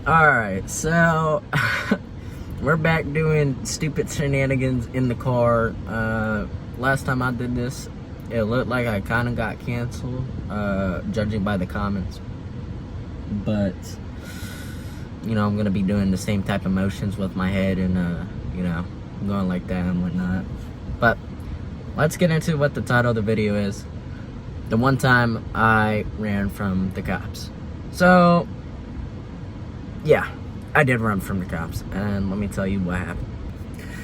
Alright, so we're back doing stupid shenanigans in the car. Last time I did this, it looked like I kind of got canceled, judging by the comments. But, you know, I'm going to be doing the same type of motions with my head and, you know, going like that and whatnot. But let's get into what the title of the video is. The one time I ran from the cops. So, yeah, I did run from the cops, and let me tell you what happened.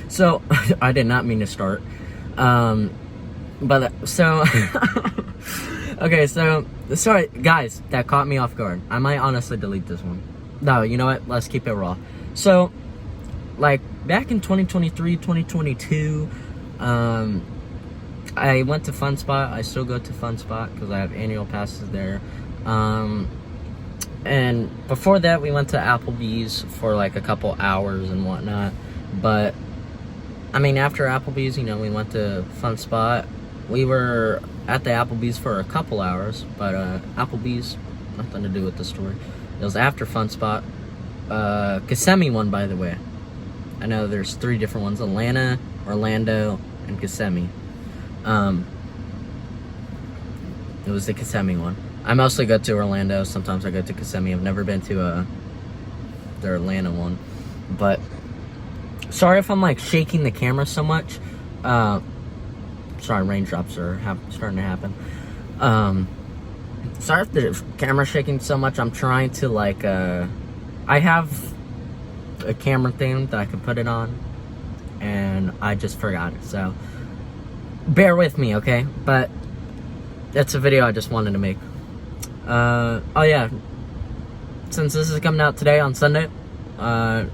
So, I did not mean to start, okay, so, sorry, guys, that caught me off guard. I might honestly delete this one. No, you know what, let's keep it raw. So, like, back in 2023, 2022, I went to Fun Spot. I still go to Fun Spot, because I have annual passes there, and before that, we went to Applebee's for like a couple hours and whatnot. But, I mean, after Applebee's, you know, we went to Fun Spot. We were at the Applebee's for a couple hours, but Applebee's, nothing to do with the story. It was after Fun Spot. Kissimmee one, by the way. I know there's 3 different ones: Atlanta, Orlando, and Kissimmee. It was the Kissimmee one. I mostly go to Orlando. Sometimes I go to Kissimmee. I've never been to the Atlanta one. But sorry if I'm like shaking the camera so much. Sorry, raindrops are starting to happen. Sorry if the camera's shaking so much. I'm trying to like I have a camera thing that I can put it on, and I just forgot it. So bear with me, okay? But that's a video I just wanted to make. Oh yeah, since this is coming out today on Sunday, the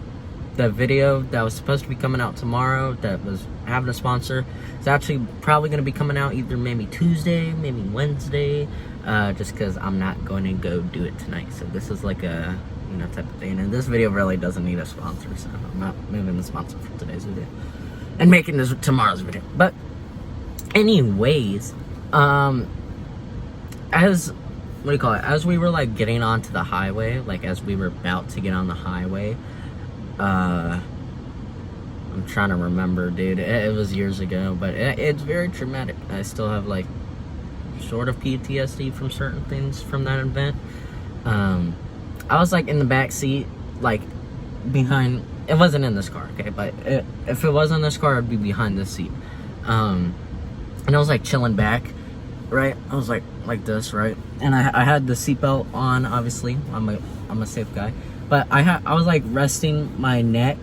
video that was supposed to be coming out tomorrow that was having a sponsor is actually probably going to be coming out either maybe Tuesday, maybe Wednesday, just because I'm not going to go do it tonight. So this is like a, you know, type of thing, and this video really doesn't need a sponsor, so I'm not moving the sponsor for today's video and making this tomorrow's video. But anyways, as we were like getting onto the highway, like as we were about to get on the highway, I'm trying to remember, dude, it was years ago, but it's very traumatic. I still have like sort of PTSD from certain things from that event. I was like in the back seat, like behind, it wasn't in this car, okay, but if it was in this car, I'd be behind this seat. And I was like chilling back, right? I was like this, right? And I had the seatbelt on, obviously. I'm a safe guy. But I was like resting my neck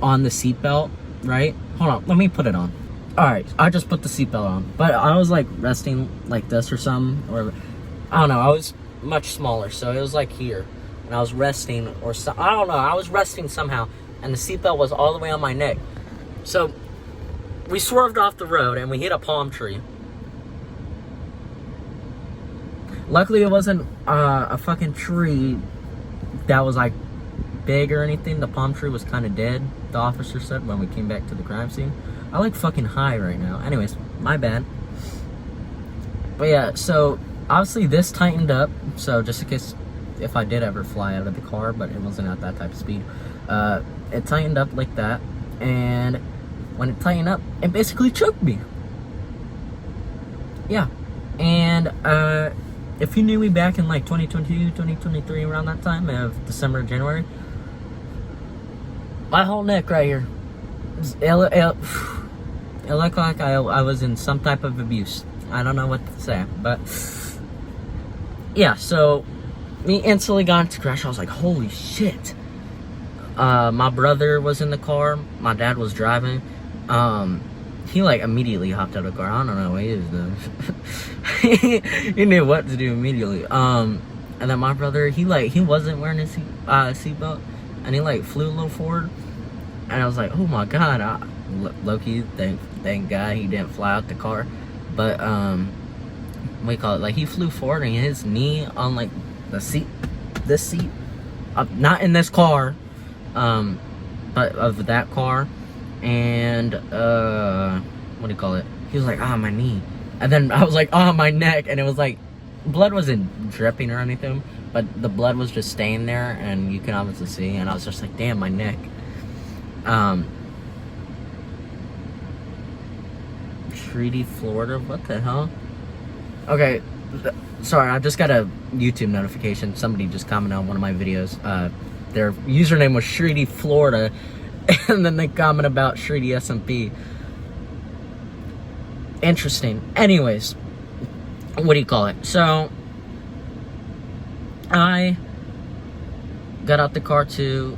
on the seatbelt, right? Hold on, let me put it on. Alright, I just put the seatbelt on. But I was like resting like this or something, or I don't know, I was much smaller, so it was like here. And I was resting, or so, I don't know, I was resting somehow, and the seatbelt was all the way on my neck. So we swerved off the road and we hit a palm tree. Luckily, it wasn't a fucking tree that was like big or anything. The palm tree was kind of dead, the officer said when we came back to the crime scene. I like fucking high right now. Anyways, my bad. But yeah, so obviously this tightened up. So just in case if I did ever fly out of the car, but it wasn't at that type of speed, it tightened up like that. And when it tightened up, it basically choked me. Yeah. And if you knew me back in like 2022, 2023, around that time of December, January, my whole neck right here, it looked like I was in some type of abuse. I don't know what to say, but yeah, so we instantly got into crash. I was like, holy shit. My brother was in the car, my dad was driving. He like immediately hopped out of the car. I don't know what he is though. He knew what to do immediately. And then my brother, he wasn't wearing his seatbelt, and he like flew a little forward. And I was like, oh my god, low-key, thank God he didn't fly out the car. But what do you call it? Like he flew forward and his knee on like the seat, this seat, not in this car, but of that car. And what do you call it? He was like, my knee. And then I was like, my neck. And it was like, blood wasn't dripping or anything, but the blood was just staying there, and you can obviously see. And I was just like, damn, my neck. Treaty, Florida. What the hell? Okay, sorry, I just got a YouTube notification. Somebody just commented on one of my videos. Their username was Shredy, Florida, and then they comment about Shredy SMP. Interesting. Anyways, what do you call it? So, I got out the car too,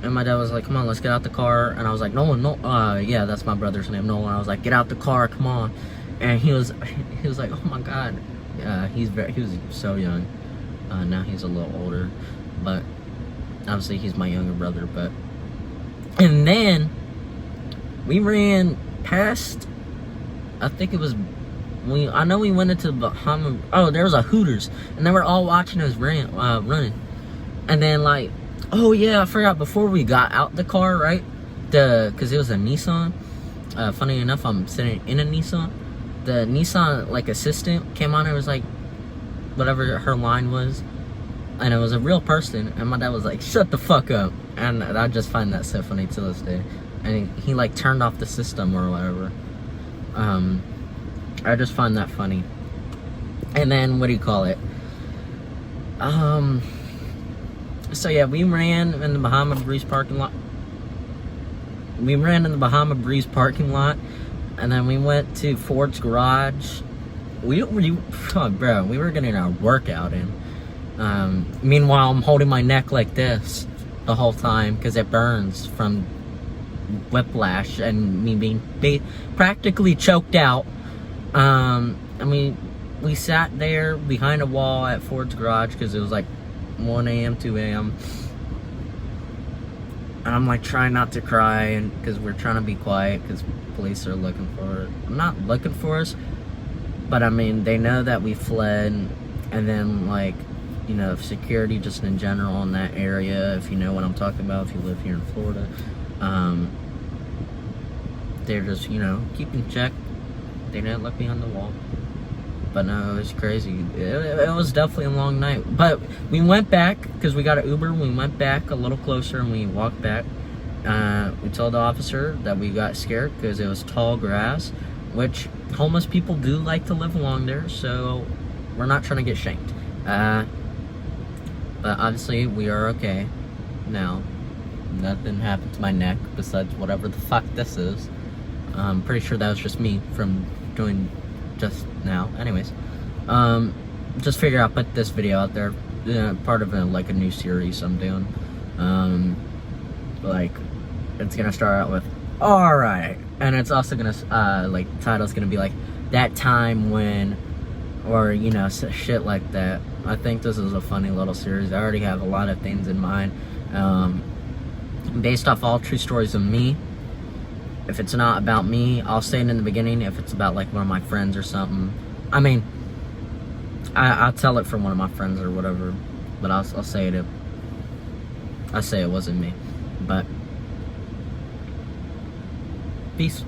and my dad was like, come on, let's get out the car. And I was like, Nolan, no, yeah, that's my brother's name, Nolan. I was like, get out the car, come on. And he was like, oh my God. He was so young. Now he's a little older, but obviously he's my younger brother. But, and then we ran past, I think it was, I know we went into the Bahama. Oh, there was a Hooters, and they were all watching us running. And then like, oh yeah, I forgot, before we got out the car, right? Cause it was a Nissan. Funny enough, I'm sitting in a Nissan. The Nissan like assistant came on and was like, whatever her line was, and it was a real person. And my dad was like, shut the fuck up. And I just find that so funny to this day. And he like turned off the system or whatever. I just find that funny. And then, what do you call it? So yeah, we ran in the Bahama Breeze parking lot. And then we went to Ford's garage. Bro, we were getting our workout in. Meanwhile, I'm holding my neck like this the whole time because it burns from whiplash and me being practically choked out. I mean, we sat there behind a wall at Ford's garage because it was like 1 a.m., 2 a.m. And I'm like trying not to cry, and because we're trying to be quiet because police are looking for it. I'm not looking for us, but I mean, they know that we fled. And then, like, you know, security just in general in that area, if you know what I'm talking about, if you live here in Florida, they're just, you know, keeping check. They didn't look behind the wall. But no, it was crazy. It was definitely a long night. But we went back, because we got an Uber. We went back a little closer and we walked back. We told the officer that we got scared because it was tall grass, which homeless people do like to live along there, so we're not trying to get shanked. But obviously we are okay now. Nothing happened to my neck besides whatever the fuck this is. I'm pretty sure that was just me from doing just now. Anyways, just figure I'll put this video out there, part of like a new series I'm doing. Like, it's gonna start out with alright, and it's also gonna like, the title's gonna be like that time when, or you know, shit like that. I think this is a funny little series. I already have a lot of things in mind, based off all true stories of me. If it's not about me, I'll say it in the beginning. If it's about like one of my friends or something, I mean, I'll tell it from one of my friends or whatever, but I'll say it. I say it wasn't me, but peace.